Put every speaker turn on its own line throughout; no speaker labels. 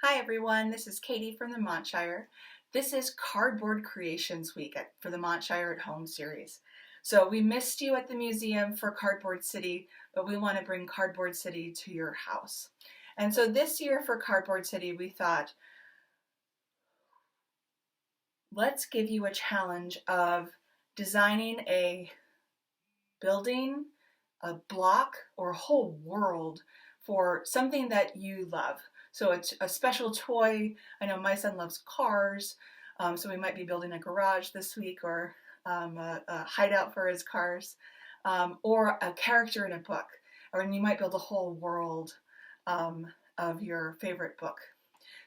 Hi everyone, this is Katie from the Montshire. This is Cardboard Creations Week for the Montshire at Home series. So we missed you at the museum for Cardboard City, but we want to bring Cardboard City to your house. And so this year for Cardboard City, we thought, let's give you a challenge of designing a building, a block, or a whole world for something that you love. So it's a special toy. I know my son loves cars, so we might be building a garage this week or a hideout for his cars, or a character in a book, or you might build a whole world of your favorite book.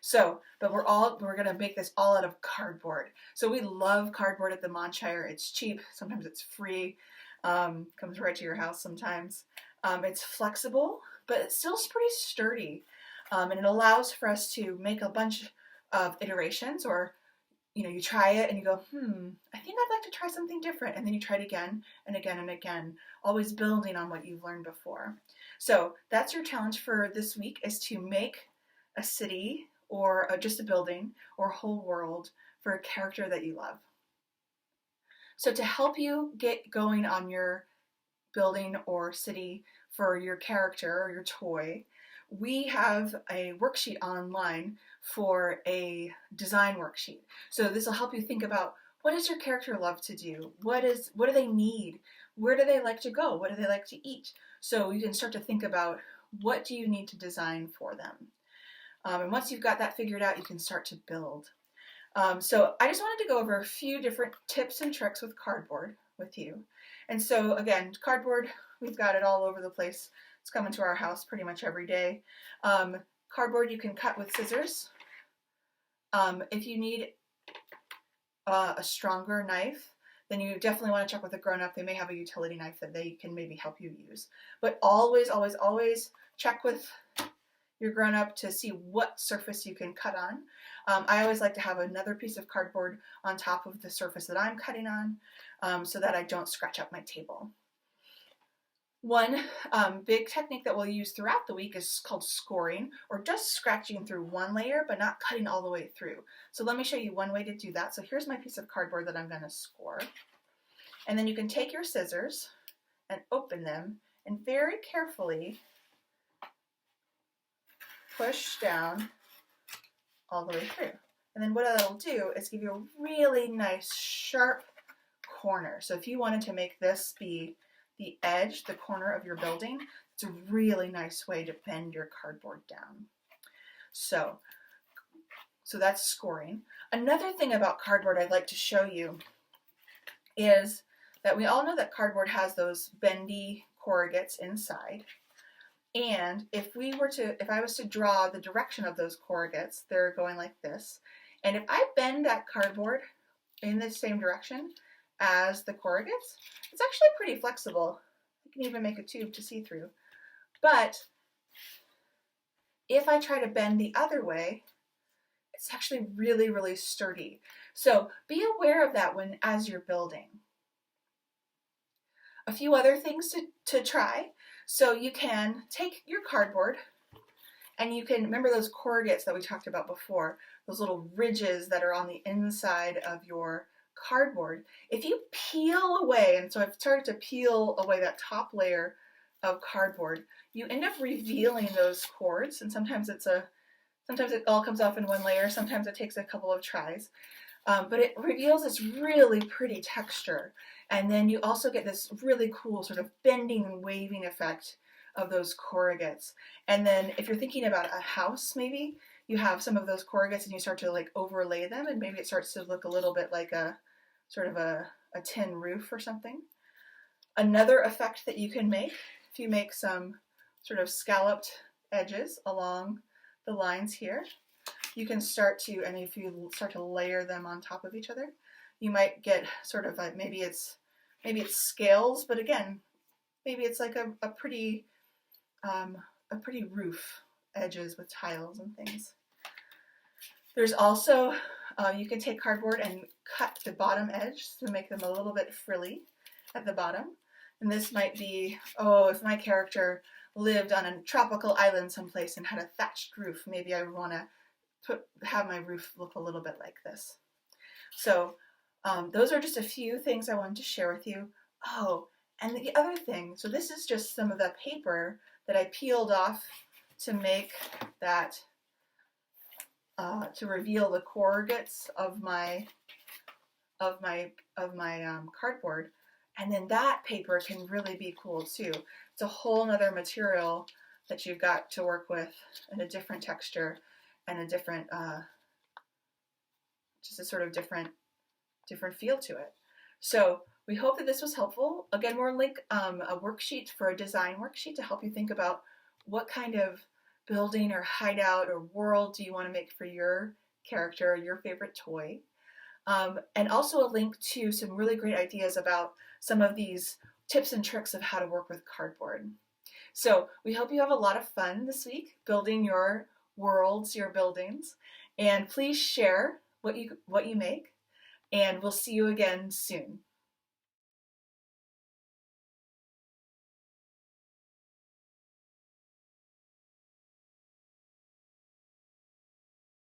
So, but we're gonna make this all out of cardboard. So we love cardboard at the Montshire. It's cheap. Sometimes it's free. Comes right to your house sometimes. It's flexible, but it's still pretty sturdy. And it allows for us to make a bunch of iterations, or you try it and you go, I think I'd like to try something different, and then you try it again and again and again, always building on what you've learned before. So that's your challenge for this week, is to make a city or just a building or a whole world for a character that you love. So to help you get going on your building or city for your character or your toy, we have a worksheet online for a design worksheet. So this will help you think about, what does your character love to do? What do they need? Where do they like to go? What do they like to eat? So you can start to think about, what do you need to design for them? And once you've got that figured out, you can start to build. So I just wanted to go over a few different tips and tricks with cardboard with you. And so again, cardboard, we've got it all over the place. It's coming to our house pretty much every day. Cardboard you can cut with scissors. If you need a stronger knife, then you definitely want to check with a grown-up. They may have a utility knife that they can maybe help you use. But always, always, always check with your grown-up to see what surface you can cut on. I always like to have another piece of cardboard on top of the surface that I'm cutting on, so that I don't scratch up my table. One big technique that we'll use throughout the week is called scoring, or just scratching through one layer but not cutting all the way through. So let me show you one way to do that. So here's my piece of cardboard that I'm going to score. And then you can take your scissors and open them and very carefully push down all the way through. And then what it'll do is give you a really nice sharp corner. So if you wanted to make this be the edge, the corner of your building, it's a really nice way to bend your cardboard down. So that's scoring. Another thing about cardboard I'd like to show you is that we all know that cardboard has those bendy corrugates inside. And if I was to draw the direction of those corrugates, they're going like this. And if I bend that cardboard in the same direction as the corrugates, it's actually pretty flexible. You can even make a tube to see through. But if I try to bend the other way, it's actually really, really sturdy. So be aware of that as you're building. A few other things to try. So you can take your cardboard, and you can remember those corrugates that we talked about before, those little ridges that are on the inside of your cardboard. If you peel away, and so I've started to peel away that top layer of cardboard, you end up revealing those cords, and sometimes it all comes off in one layer, sometimes it takes a couple of tries. But it reveals this really pretty texture. And then you also get this really cool sort of bending and waving effect of those corrugates. And then if you're thinking about a house, maybe you have some of those corrugates and you start to like overlay them, and maybe it starts to look a little bit like a sort of a tin roof or something. Another effect that you can make, if you make some sort of scalloped edges along the lines here, you can start to, and if you start to layer them on top of each other, you might get sort of like, maybe it's scales, but again, maybe it's like a pretty roof edges with tiles and things. There's also, you can take cardboard and cut the bottom edge to make them a little bit frilly at the bottom. And this might be, if my character lived on a tropical island someplace and had a thatched roof, maybe I would want to have my roof look a little bit like this. So those are just a few things I wanted to share with you. Oh, and the other thing, so this is just some of the paper that I peeled off to make that, to reveal the corrugates of my cardboard. And then that paper can really be cool too. It's a whole nother material that you've got to work with, and a different texture and a different, just a sort of different feel to it. So we hope that this was helpful. Again, we'll link a worksheet for a design worksheet to help you think about what kind of building or hideout or world do you want to make for your character or your favorite toy. And also a link to some really great ideas about some of these tips and tricks of how to work with cardboard. So we hope you have a lot of fun this week building your worlds, your buildings, and please share what you make, and we'll see you again soon.